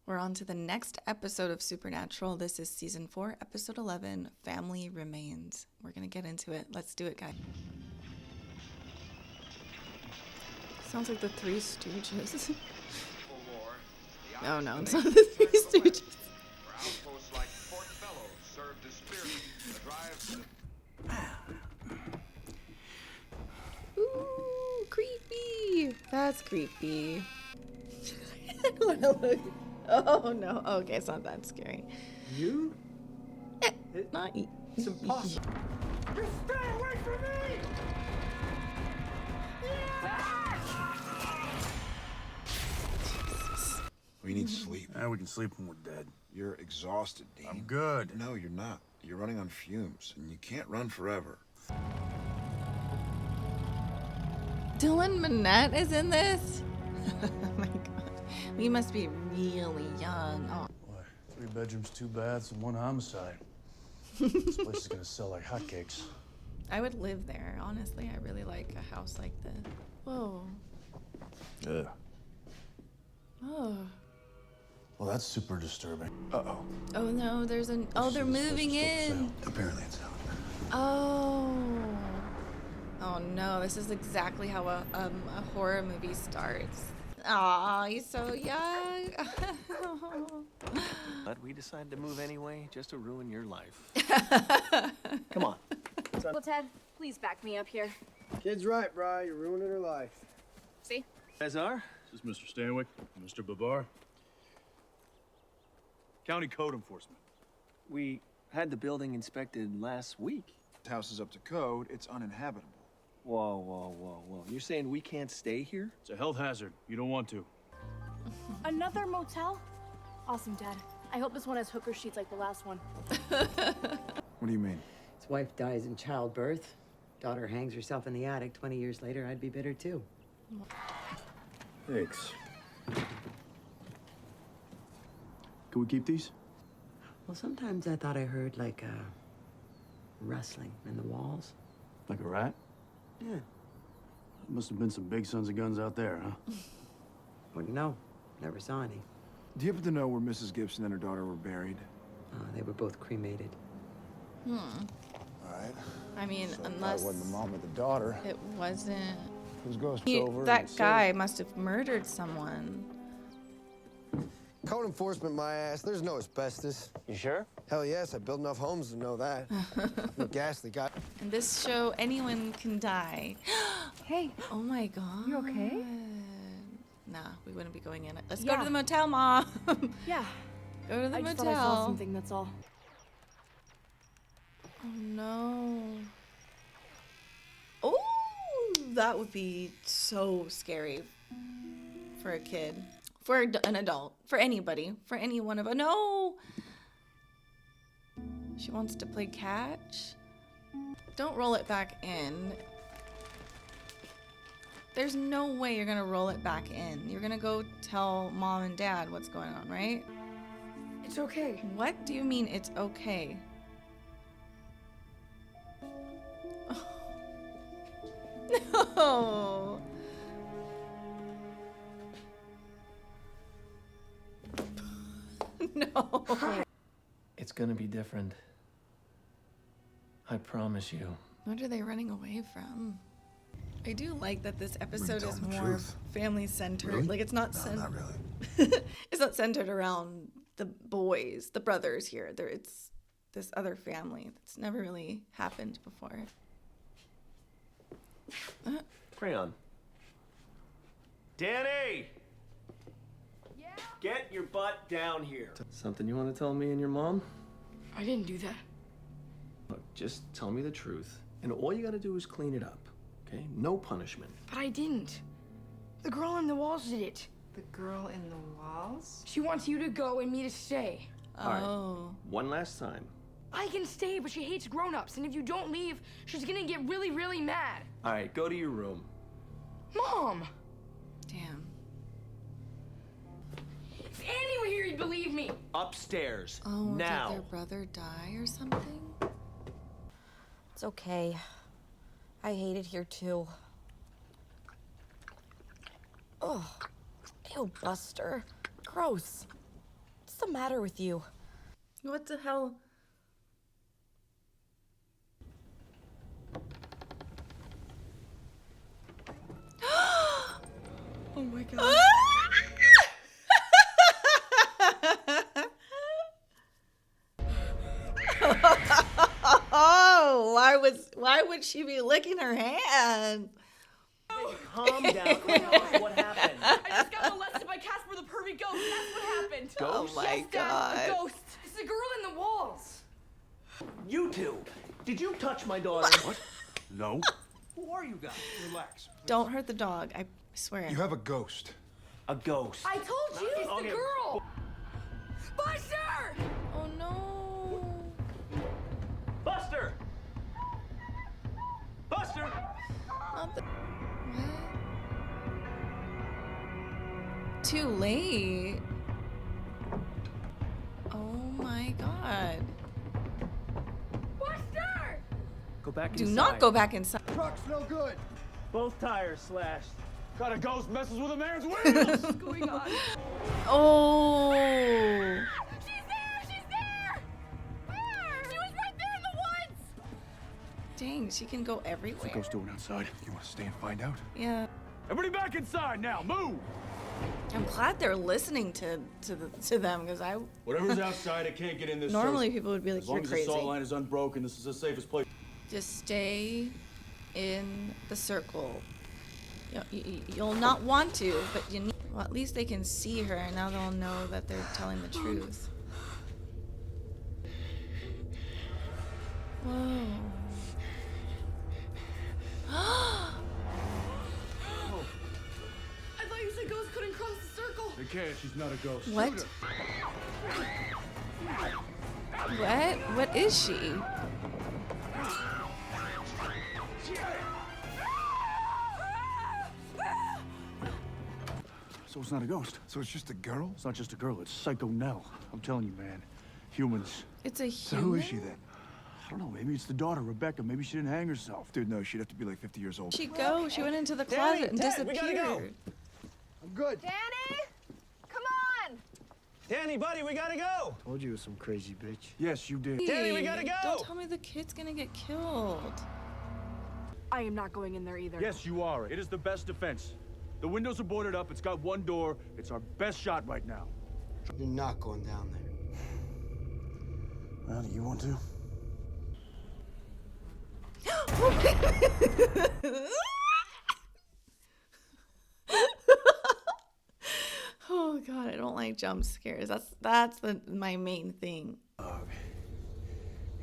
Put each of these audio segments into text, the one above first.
We're on to the next episode of Supernatural. This is season 4, episode 11, Family Remains. We're going to get into it. Let's do it, guys. Sounds like the Three Stooges. No, it's not the Three Stooges. Ooh, creepy. That's creepy. I don't want to look. Oh no. Okay, it's not that scary. You? Not you. It's impossible. You stay away from me! We need sleep. We can sleep when we're dead. You're exhausted, Dean. I'm good. No, you're not. You're running on fumes, and you can't run forever. Dylan Minnette is in this? Oh my god. We must be really young. Oh. Boy, 3 bedrooms, 2 baths, and 1 homicide. This place is gonna sell like hotcakes. I would live there, honestly. I really like a house like this. Whoa. Yeah. Oh. Well, that's super disturbing. Uh-oh. Oh no, there's an. Oh, they're moving in. Apparently it's out. Oh. Oh no, this is exactly how a horror movie starts. Aw, he's so young. But we decided to move anyway, just to ruin your life. Come on. Well, Ted, please back me up here. Kid's right, Bri. You're ruining her life. See? Azar? This is Mr. Stanwyck, Mr. Babar. County Code Enforcement. We had the building inspected last week. The house is up to code. It's uninhabitable. Whoa. You're saying we can't stay here? It's a health hazard. You don't want to. Another motel? Awesome, Dad. I hope this one has hooker sheets like the last one. What do you mean? His wife dies in childbirth. Daughter hangs herself in the attic. 20 years later, I'd be bitter too. Thanks. Can we keep these? Well, sometimes I thought I heard like rustling in the walls. Like a rat? Yeah. Must have been some big sons of guns out there, huh? Wouldn't know. Never saw any. Do you happen to know where Mrs. Gibson and her daughter were buried? They were both cremated. All right. I mean, So unless that wasn't the mom or the daughter. it wasn't. Whose ghost over? That guy must have murdered someone. Code enforcement, my ass. There's no asbestos. You sure? Hell yes, I built enough homes to know that. No ghastly guy. In this show, anyone can die. Hey, Oh my god. You okay? Nah, we wouldn't be going in it. Let's go Yeah. to the motel, Mom. yeah. Go to the I motel. just thought I saw something, that's all. Oh no. Oh, that would be so scary for a kid, for an adult, for anybody, for any one of us. No. She wants to play catch. Don't roll it back in. There's no way you're gonna roll it back in. You're gonna go tell Mom and Dad what's going on, right? It's okay. What do you mean it's okay? No. No. It's gonna be different. I promise you. What are they running away from? I do like that this episode tell is them the more truth. family centered. Really? Like it's not No, not really. it's not centered around the boys, the brothers here. It's this other family that's never really happened before. Crayon. Danny! Yeah? Get your butt down here. Something you want to tell me and your mom? I didn't do that. Look, just tell me the truth. And all you gotta do is clean it up. Okay? No punishment. But I didn't. The girl in the walls did it. The girl in the walls? She wants you to go and me to stay. All right. Oh. One last time. I can stay, but she hates grown-ups, and if you don't leave, she's gonna get really, really mad. All right, go to your room. Mom! Damn. If Andy were here, he'd believe me. Upstairs. Oh, now. did their brother die or something? It's okay. I hate it here too. Oh, ew, Buster. Gross. What's the matter with you? What the hell? Oh my god. Oh, why would she be licking her hand? Calm down. What happened? I just got molested by Casper the pervy ghost. That's what happened. Oh my god. A ghost. It's the girl in the walls. You two, did you touch my daughter? What? No. Who are you guys? Relax. Don't hurt the dog. I swear. You have a ghost. A ghost. I told you it's Okay. the girl. Buster! Oh no. Buster! Buster! Not the. What? Too late. Oh my god. Buster! Go back Do inside. not go back inside. Truck's no good. Both tires slashed. Got a ghost messes with a man's wheels. What's going on? Oh. She's there! She's there! Where? She was right there in the woods! Dang, she can go everywhere. What's the ghost doing outside? You want to stay and find out? Yeah. Everybody back inside now. Move. I'm glad they're listening to them because I Whatever's outside, it can't get in this. normally circle. people would be like, As long you're as crazy. the salt line is unbroken, this is the safest place. Just stay in the circle. You'll not want to, but you need. Well, at least they can see her, and now they'll know that they're telling the truth. Whoa. I thought you said ghosts couldn't cross the circle. They can't. She's not a ghost. What? What? What is she? So it's not a ghost. So it's just a girl? It's not just a girl. It's Psycho Nell. I'm telling you, man. Humans. It's a So human. who is she then? I don't know. Maybe it's the daughter, Rebecca. Maybe she didn't hang herself. Dude, no, she'd have to be like 50 years old. She go? She went into the closet and Dad, we disappeared. gotta go. I'm good. Danny! Come on! Danny, buddy, we gotta go. Told you it was some crazy bitch. Yes, you did. Danny, we gotta go. Don't tell me the kid's gonna get killed. I am not going in there either. Yes, you are. It is the best defense. The windows are boarded up. It's got one door. It's our best shot right now. You're not going down there. Well, do you want to? Oh god, I don't like jump scares. That's my main thing.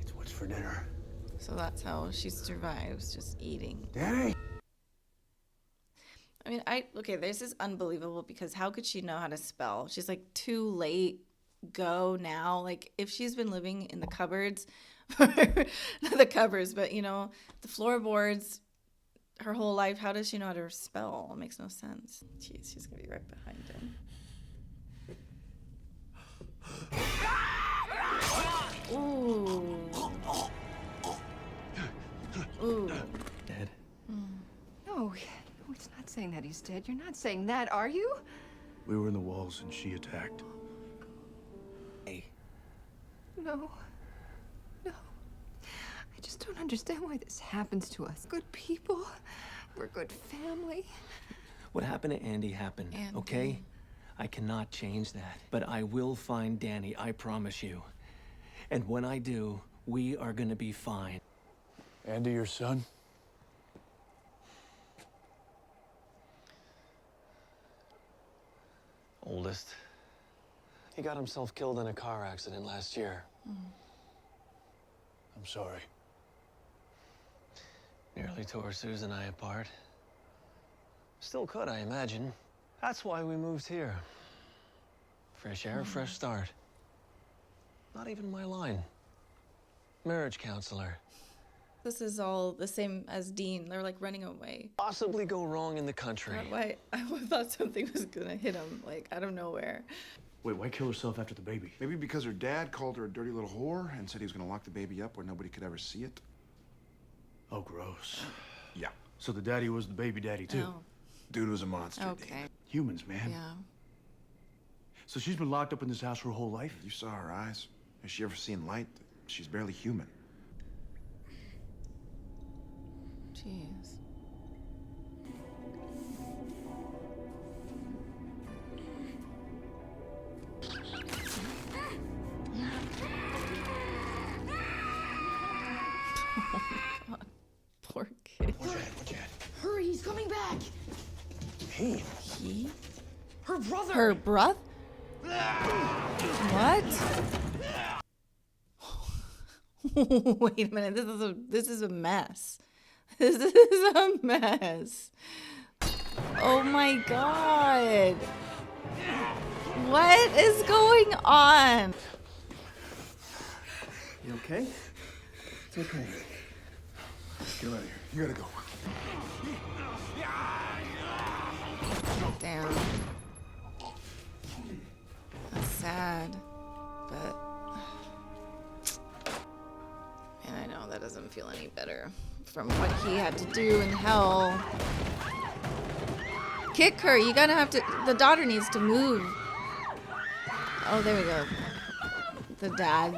It's what's for dinner. So that's how she survives, just eating. Danny! I mean, okay, this is unbelievable because how could she know how to spell? She's like, too late, go now. Like, if she's been living in the cupboards, not the cupboards, but the floorboards her whole life, how does she know how to spell? It makes no sense. Jeez, she's gonna be right behind him. Ooh. Ooh. Dead. No, it's not saying that he's dead. You're not saying that, are you? We were in the walls and she attacked. Hey. No. No. I just don't understand why this happens to us. Good people. We're good family. What happened to Andy happened, Andy. okay? I cannot change that. But I will find Danny, I promise you. And when I do, we are gonna be fine. Andy, your son? Oldest. He got himself killed in a car accident last year. I'm sorry. Nearly tore Susan and I apart. Still could, I imagine. That's why we moved here. Fresh air, fresh start. Not even my line. Marriage counselor. This is all the same as Dean. They're like running away. Possibly go wrong in the country. Why? I thought something was gonna hit him, like out of nowhere. Wait, why kill herself after the baby? Maybe because her dad called her a dirty little whore and said he was gonna lock the baby up where nobody could ever see it. Oh, gross. Yeah. So the daddy was the baby daddy, too. Oh, Dude was a monster. okay. Humans, man. Yeah. So she's been locked up in this house her whole life? You saw her eyes. Has she ever seen light? She's barely human. Jeez. Oh my God. Poor kid. Where's Ed? Hurry, he's coming back. Hey. He? Her brother. Her brother? What? Wait a minute. This is a mess. This is a mess. Oh my God. What is going on? You okay? It's okay. Get out of here. You gotta go. Damn. That's sad. But and I know that doesn't feel any better from what he had to do in hell. Kick her. You gotta have to. The daughter needs to move. Oh, there we go. The dad.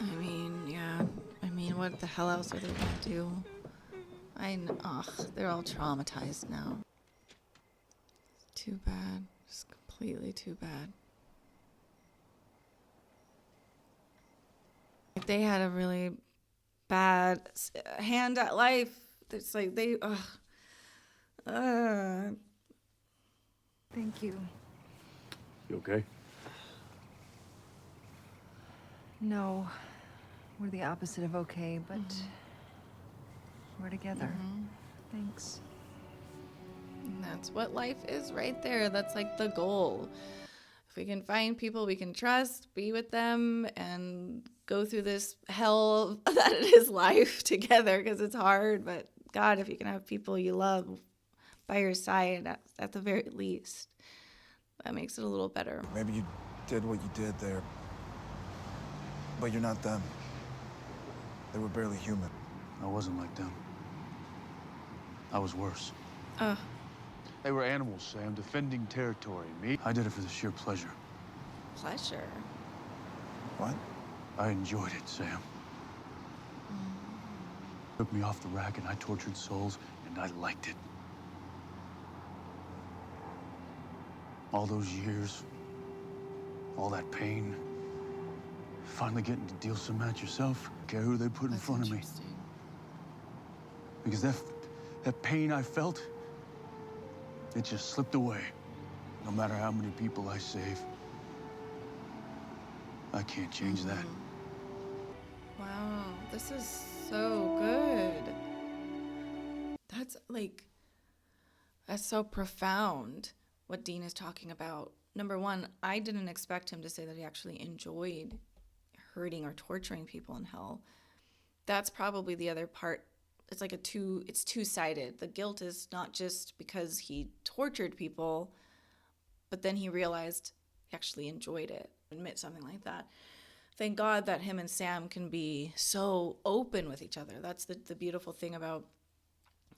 I mean, yeah. I mean, what the hell else are they gonna do? Ugh, they're all traumatized now. Too bad. Just completely too bad. They had a really bad hand at life. It's like they, Thank you. You okay? No, we're the opposite of okay, but we're together. Thanks. And that's what life is right there. That's like the goal. If we can find people we can trust, be with them, and go through this hell that it is life together, because it's hard. But God, if you can have people you love by your side at the very least, that makes it a little better. Maybe you did what you did there, but you're not them. They were barely human. I wasn't like them. I was worse. Ugh. They were animals, Sam, defending territory. Me, I did it for the sheer pleasure. Pleasure. What? I enjoyed it, Sam. Took me off the rack and I tortured souls, and I liked it. All those years, all that pain, finally getting to deal some out yourself. Care who they put in front of me. Because that pain I felt, it just slipped away. No matter how many people I save, I can't change that. Wow, this is so good. That's so profound what Dean is talking about. Number one, I didn't expect him to say that he actually enjoyed hurting or torturing people in hell. That's probably the other part. It's like it's two-sided. The guilt is not just because he tortured people, but then he realized he actually enjoyed it. Admit something like that. Thank God that him and Sam can be so open with each other. That's the beautiful thing about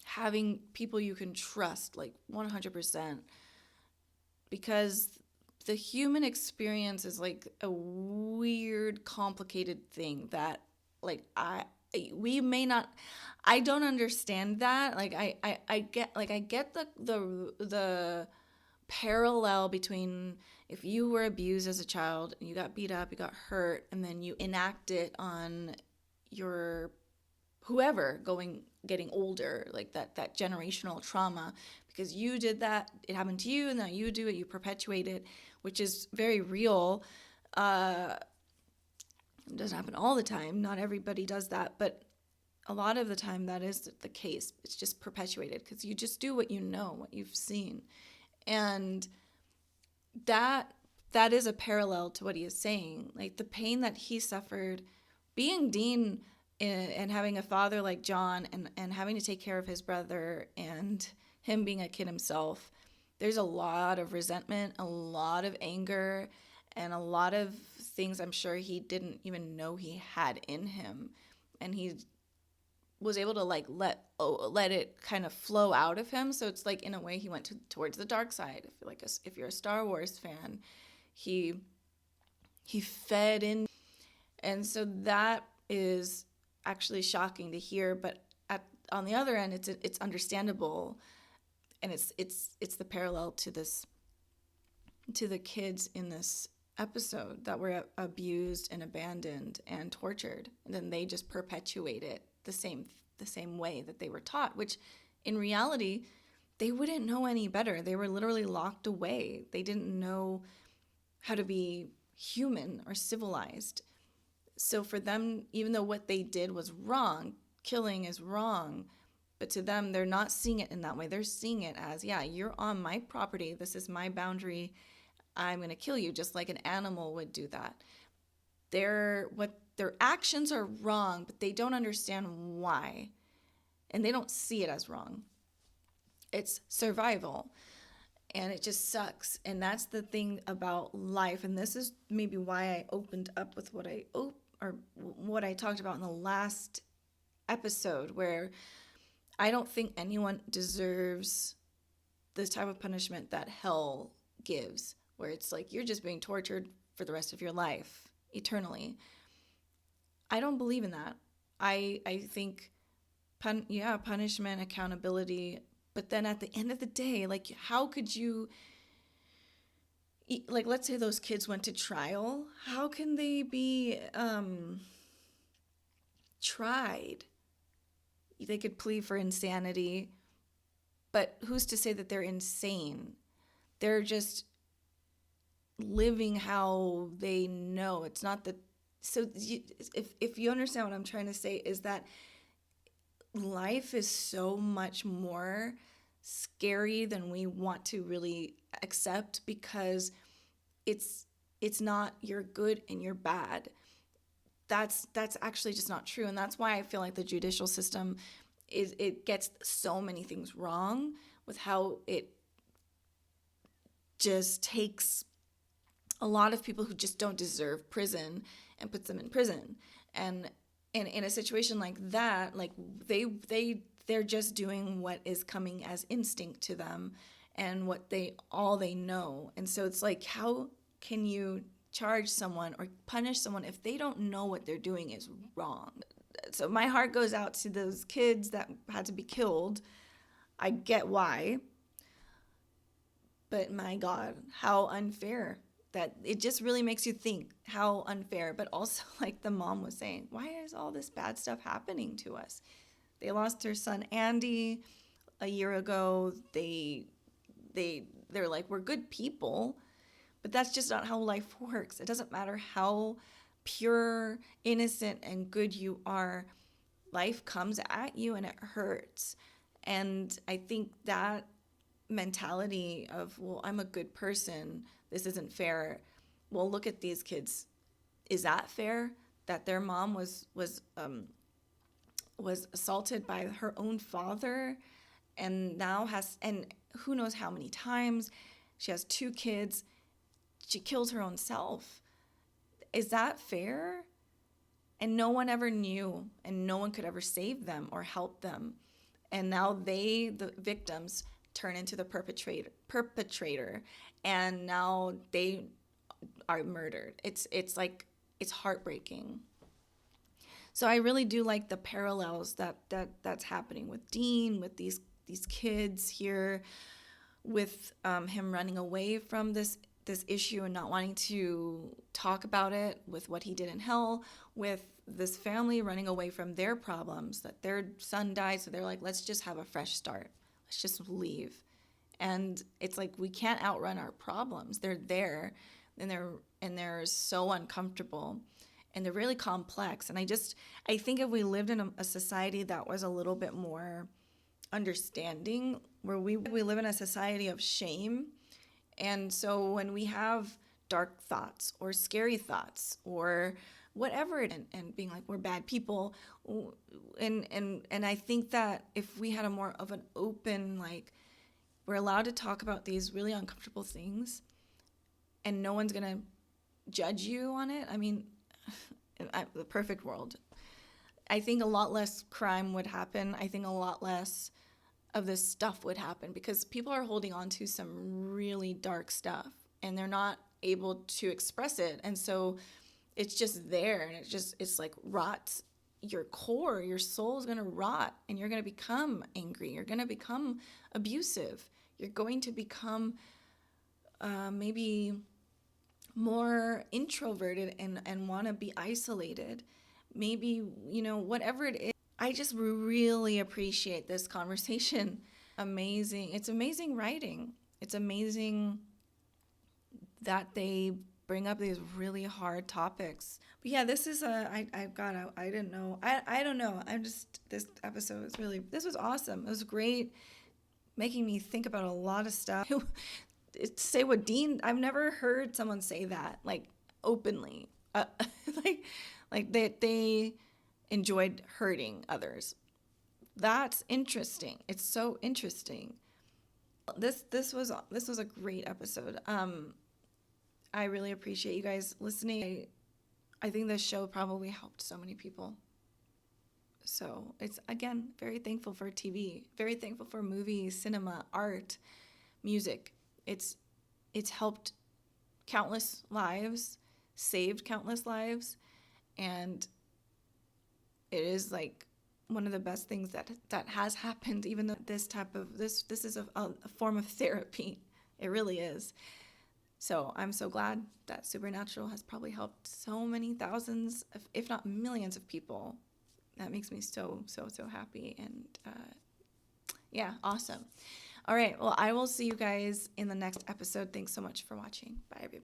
having people you can trust, like 100%. Because the human experience is like a weird, complicated thing that, like, I don't understand that. Like, I get the parallel between if you were abused as a child and you got beat up, you got hurt, and then you enact it on your whoever getting older, like that generational trauma, because you did that, it happened to you, and now you do it, you perpetuate it, which is very real. It doesn't happen all the time. Not everybody does that, but a lot of the time that is the case. It's just perpetuated because you just do what you know, what you've seen. And that is a parallel to what he is saying. Like the pain that he suffered being Dean and having a father like John and having to take care of his brother and him being a kid himself. There's a lot of resentment, a lot of anger, And a lot of things I'm sure he didn't even know he had in him. And he was able to like let it kind of flow out of him. So it's like in a way he went towards the dark side. If you're a Star Wars fan, he fed in, and so that is actually shocking to hear. But on the other end, it's understandable, and it's the parallel to the kids in this episode that were abused and abandoned and tortured, and then they just perpetuate it the same way that they were taught, which in reality they wouldn't know any better. They were literally locked away. They didn't know how to be human or civilized. So for them, even though what they did was wrong, killing is wrong, but to them, they're not seeing it in that way. They're seeing it as, yeah, you're on my property. This is my boundary. I'm going to kill you, just like an animal would do that. Their actions are wrong, but they don't understand why. And they don't see it as wrong. It's survival. And it just sucks. And that's the thing about life. And this is maybe why I opened up with what I talked about in the last episode, where I don't think anyone deserves this type of punishment that hell gives, where it's like you're just being tortured for the rest of your life, eternally. I don't believe in that. I think, punishment, accountability, but then at the end of the day, like, how could you, like, let's say those kids went to trial. How can they be tried? They could plead for insanity, but who's to say that they're insane? They're just living how they know. It's not that. So if you understand what I'm trying to say, is that life is so much more scary than we want to really accept, because it's not you're good and you're bad. That's actually just not true. And that's why I feel like the judicial system it gets so many things wrong with how it just takes a lot of people who just don't deserve prison and puts them in prison. And in a situation like that, like they're just doing what is coming as instinct to them and what all they know. And so it's like, how can you charge someone or punish someone if they don't know what they're doing is wrong? So my heart goes out to those kids that had to be killed. I get why. But my God, how unfair. That it just really makes you think how unfair. But also, like the mom was saying, why is all this bad stuff happening to us? They lost their son Andy a year ago. They're like, we're good people, but that's just not how life works. It doesn't matter how pure, innocent, and good you are. Life comes at you and it hurts. And I think that mentality of, well, I'm a good person, this isn't fair. Well, look at these kids. Is that fair that their mom was assaulted by her own father, and now and who knows how many times? She has 2 kids. She killed her own self. Is that fair? And no one ever knew, and no one could ever save them or help them. And now the victims, turn into the perpetrator, and now they are murdered. It's like, it's heartbreaking. So I really do like the parallels that's happening with Dean, with these kids here, with him running away from this issue and not wanting to talk about it, with what he did in hell, with this family running away from their problems, that their son died, so they're like, let's just have a fresh start. Let's just leave. And it's like, we can't outrun our problems. They're there, and they're so uncomfortable, and they're really complex. And I think if we lived in a society that was a little bit more understanding, where we live in a society of shame. And so when we have dark thoughts or scary thoughts or whatever, and being like, we're bad people, and I think that if we had a more of an open, like, we're allowed to talk about these really uncomfortable things, and no one's gonna judge you on it. I mean, the perfect world, I think a lot less crime would happen. I think a lot less of this stuff would happen because people are holding on to some really dark stuff and they're not able to express it. And so it's just there, and it's like rots your core. Your soul is going to rot, and you're going to become angry. You're going to become abusive. You're going to become maybe more introverted and want to be isolated. Maybe, whatever it is. I just really appreciate this conversation. Amazing. It's amazing writing. It's amazing that they bring up these really hard topics. But yeah, this is I didn't know. I don't know. This episode was this was awesome. It was great, making me think about a lot of stuff. Say what Dean, I've never heard someone say that, like, openly. Like they enjoyed hurting others. That's interesting. It's so interesting. This was a great episode. I really appreciate you guys listening. I think this show probably helped so many people. So it's, again, very thankful for TV, very thankful for movies, cinema, art, music. It's helped countless lives, saved countless lives, and it is like one of the best things that has happened, even though this is a form of therapy. It really is. So I'm so glad that Supernatural has probably helped so many thousands, if not millions of people. That makes me so happy. And yeah, awesome. All right. Well, I will see you guys in the next episode. Thanks so much for watching. Bye, everybody.